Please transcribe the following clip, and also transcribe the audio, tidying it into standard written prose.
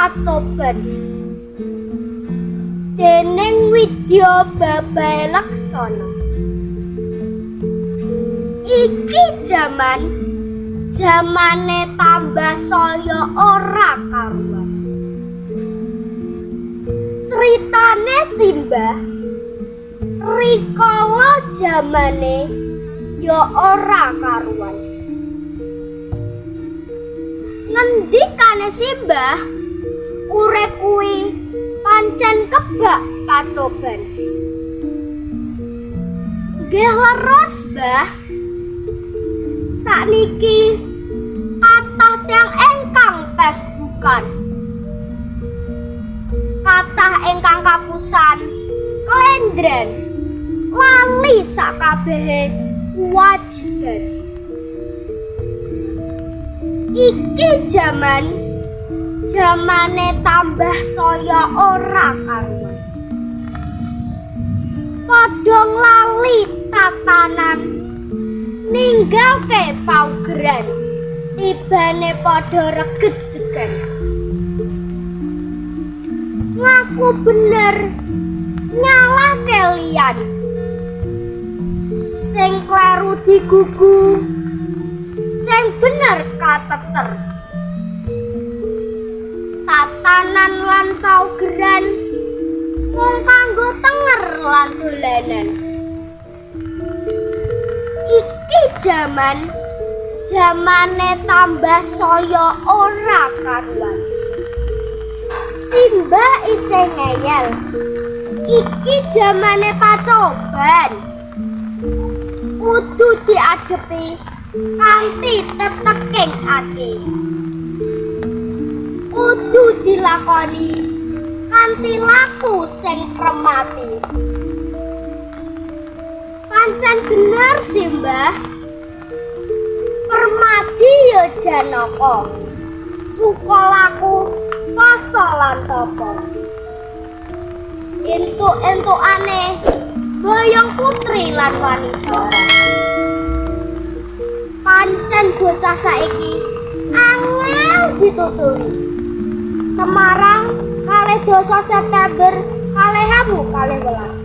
Pacoban dening Widya Babae Laksana. Iki jamane tambah saya ora karuan. Ceritane Simbah rikala jamane ya ora karuan. Ngendikane Simbah urip kuwi pancen kebak pacoban. Nggih leres, Mbah. Sakniki kathah tiyang ingkang Facebookan. Kathah ingkang kapusan klendren lali sakabehe kewajiban. Iki jamane tambah saya ora karuan. Padha lali tatanan ninggalke paugeran tibane padha reget jegen. Ngaku bener nyalahke liyan, sing kleru digugu, sing bener kateter. Tatanan lan paugeran mung kanggo tenger lan dolanan. Iki jamane tambah saya ora karuan. Simbah isih ngeyel. Iki jamane pacoban. Kudu diadepi kanthi teteking ati. Kudu dilakoni kanthi laku sing premati. Pancen bener Simbah. Permati ya janaka. Sukolaku pasa lan tapa. Entuk-entukane boyong putri lan wanita. Pancen bocah saiki angel dituturi. Semarang 2 September 2012.